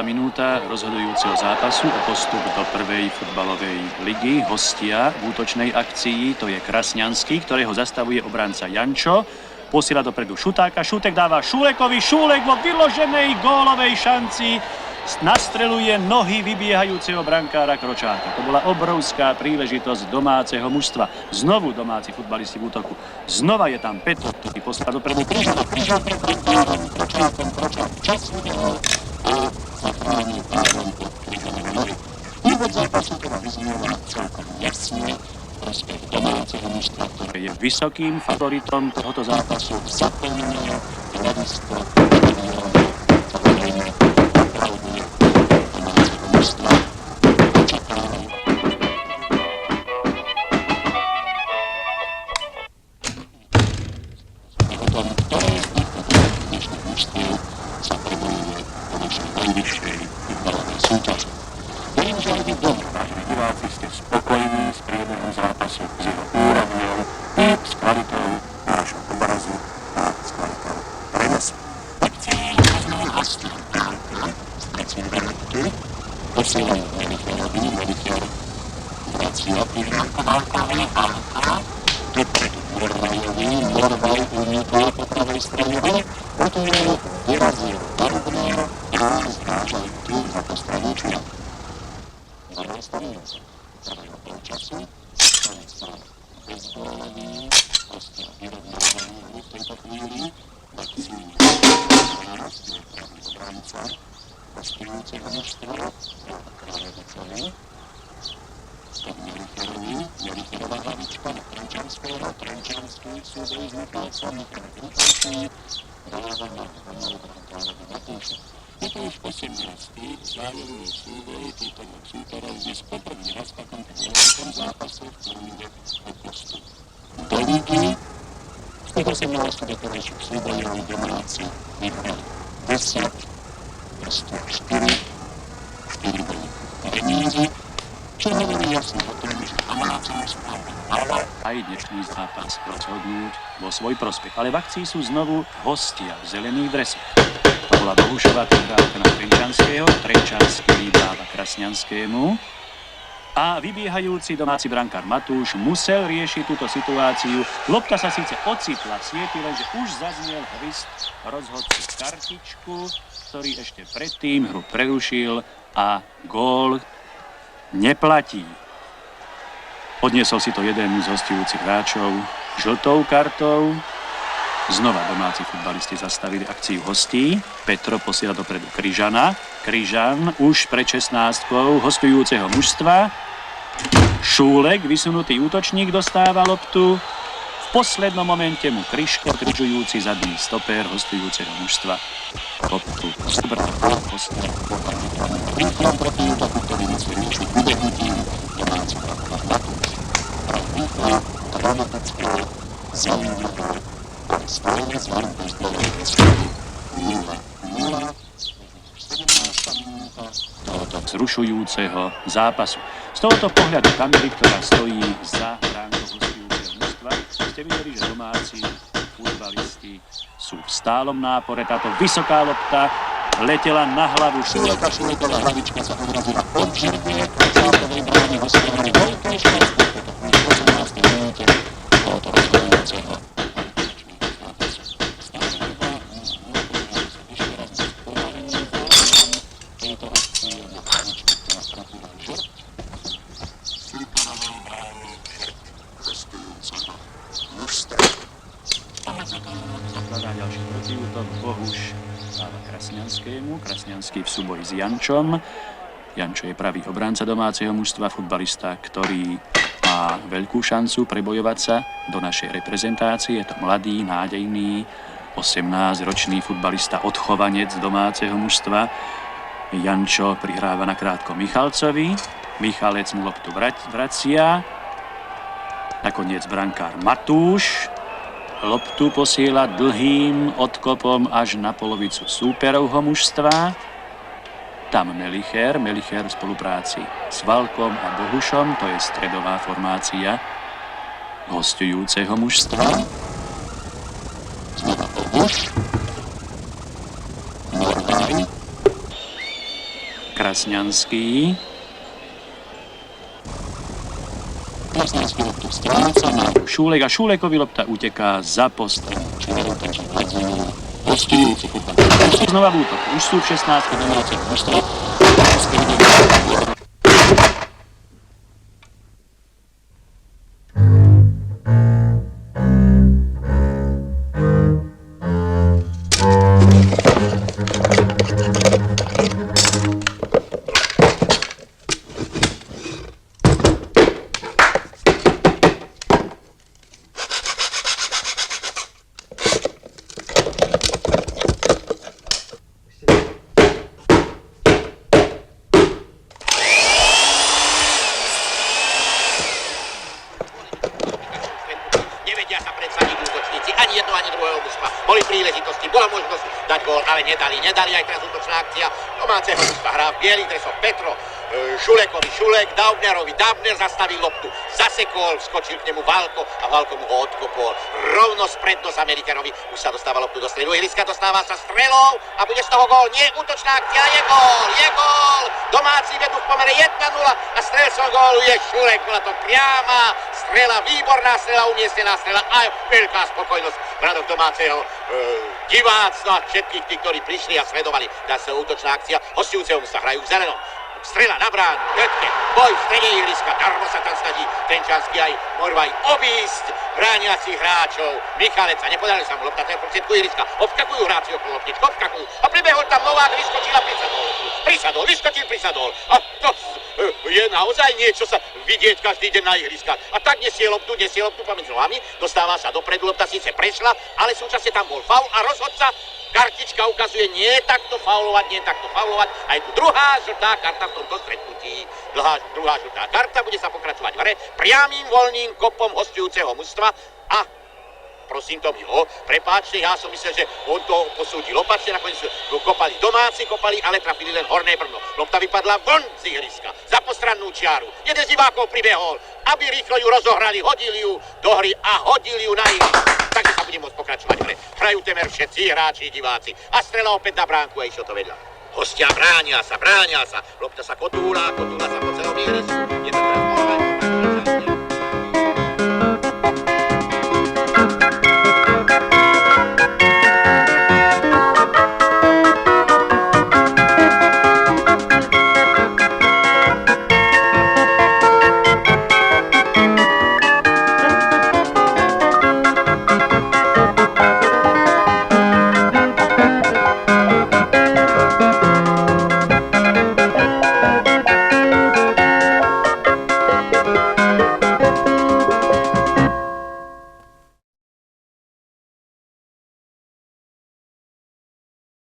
minúta rozhodujúceho zápasu o postup do prvej futbalovej ligy. Hostia v útočnej akcii, to je Krasňanský, ktorého zastavuje obranca Jančo. Posiela dopredu Šutáka, Šutek dáva Šulekovi, Šulek vo vyloženej gólovej šanci nastreluje nohy vybiehajúceho brankára Kročáka. To bola obrovská príležitosť domáceho mužstva. Znovu domáci futbalisti v útoku. Znova je tam Petr, ktorý posiela dopredu Kryžana pred brankárom Kročákom, čas udal a zachránil pádom pod Kryžanové nohy. Úvod zápasu teda vyznieva celkom jasne prospech domáceho mužstva, ktoré je vysokým favoritom tohoto zápasu. Zaplnenie hľadisko samozrejme aplauduje domáceho mužstva. Očakávajú. O tom, ktoré z týchto dnešných mužstiev sa prebojuje po našej najvyššej futbalovej súťaži. Verím, že aj vy doma, vážení diváci, ste spokojní s priebehom zápasu, s jeho úrovňou i s kvalitou nášho obrazu a s kvalitou prenosu. Akcie rozhodnú hostia Pálka, Strecin Verotky, posielajú Melicherovi, Melicher vracia prihrávku Válkovi, Pálka, dopredu Morvajovi, Morvaj unikol po pravej strane, ale potom vyrazil Barubner a zdrážajú tu za to stranu Čuja. Nastavujúce prvého polčasu, ktorý sa bezgólový, proste vyrovnávaný hru v tejto chvíli, akcií Kráľ, je pravý obranca hostujúceho mužstva, Kráľovičovi, stop Melicherovi, Melicherová hlavička na Trenčanského, Trenčanský súboj s Michalcom, Michalčí, dáva na Romovú Kráľovi Matúša. Je to už 18. vzájomný súboj týchto dvoch súperov dnes poprvý raz v takomto dôležitom zápase, v ktorom ide o postup do ligy. Z tých 18 doterajších súbojov domáci vyhrali 10, proste 4 boli remízy, čo hovorí jasne o tom, že domáci mužstva ale aj dnešný zápas rozhodnúť vo svoj prospech. Ale v akcii sú znovu hostia v zelených dresoch. To bola Bohušová prihrávka na Trenčanského, Trenčanský dáva Krasňanskému a vybiehajúci domáci brankár Matúš musel riešiť túto situáciu. Lopta sa síce ocitla v sieti, lenže už zaznel hvist rozhodcu kartičku, ktorý ešte predtým hru prerušil a gól neplatí. Odniesol si to jeden z hostujúcich hráčov žltou kartou. Znova domáci futbalisti zastavili akciu hostí. Petro posiela dopredu Kryžana. Kryžan už pred 16-kou hostujúceho mužstva. Šúlek, vysunutý útočník, dostáva loptu. V poslednom momente mu Kryško, križujúci zadný stoper hostujúceho mužstva, loptu zobral hostia. Rýchlom proti útoku, ktorý musí riešiť ubehnutím domáci brankár Matúš. Rýchlo, dramatické, zaujímavé, ale stále s varou zbolovej rozšľady 0-0, 17. minúta tohoto vzrušujúceho zápasu. Z tohoto pohľadu kamery, ktorá stojí za bránkou hostujúceho mužstva, ste videli, že domáci futbalisti sú v stálom nápore. Táto vysoká lopta letela na hlavu Šuleka. Šuleková hlavička sa odrazila od žirnie Kročákovej brány, hostia mali veľké šťastie v 18. minúte tohoto rozhodujúceho. Zakladá ďalší protiútok, Bohuš dáva Krasňanskému, Krasňanský v súboji s Jančom. Jančo je pravý obránca domáceho mužstva, futbalista, ktorý má veľkú šancu prebojovať sa do našej reprezentácie. Je to mladý, nádejný, 18-ročný futbalista, odchovanec domáceho mužstva. Jančo prihráva nakrátko Michalcovi, Michalec mu loptu vracia. Nakoniec brankár Matúš loptu posiela dlhým odkopom až na polovicu súperovho mužstva. Tam Melicher v spolupráci s Valkom a Bohušom, to je stredová formácia hostujúceho mužstva. Znova Bohuš, Morvaj, Krasňanský. Krasňanský loptu stráca na Šúlek a Šúlekovi lopta uteká za postrel. Čiverentaký hľadzenie. Hostujúci futbal. Znova v útok. Už sú v 16. Domáci postrel. Nevedia sa predsadiť útočníci, ani jedno, ani druhého mužstva. Boli príležitosti, bola možnosť dať gól, ale nedali aj teraz útočná akcia. Domáceho mužstva hrá v bielých dresoch Petro, Šulekovi Šulek, Daubnerovi Daubner zastavil loptu, zasekol, skočil k nemu Válko a Válko mu ho odkopol. Rovno spred nos Američanovi, už sa dostáva loptu do stredu ihriska, dostáva sa strelou a bude z toho gól. Nie, útočná akcia, je gól! Domáci vedú v pomere 1-0 a strelcom gólu je Šulek, bola to priama strela, výborná strela, umiestnená strela a veľká spokojnosť bradok domáceho diváctva a všetkých tých, ktorí prišli a sledovali. Dá sa útočná akcia, hostujúceho sa hrajú v zelenom. Strela na bránu, Götke, boj v strede ihriska, darmo sa tam snaží Trenčanský aj Morvaj obísť brániacich hráčov. Michalec a nepodarili sa mu lopta, to je v prostriedku ihriska, obskakujú hráči okolo loptičku, obskakujú a pribehol tam Novák, vyskočil a prisadol. A to je naozaj niečo sa vidieť každý deň na ihriskách. A tak nesie loptu pomedzi nohami, dostáva sa dopredu, lopta síce prešla, ale súčasne tam bol faul a rozhodca kartička ukazuje nie takto faulovať. Aj tu druhá žltá karta v tomto stretnutí. Druhá žltá karta, bude sa pokračovať v hre priamým voľným kopom hostujúceho mužstva a prosím to milo, prepáčte, ja som myslel, že on to posúdil opačne, nakoniec domáci kopali, ale trafili len horné brno. Lopta vypadla von z ihriska, za postrannú čiaru. Jeden z divákov pribehol, aby rýchlo ju rozohrali, hodili ju do hry a hodili ju na ihrisko. Takže sa bude môcť pokračovať v hre. Hrajú temer všetci hráči, diváci. A strela opäť na bránku a išiel to vedľa. Hostia bránia sa. Lopta sa kotúla sa po celom ihrisku. Je to teraz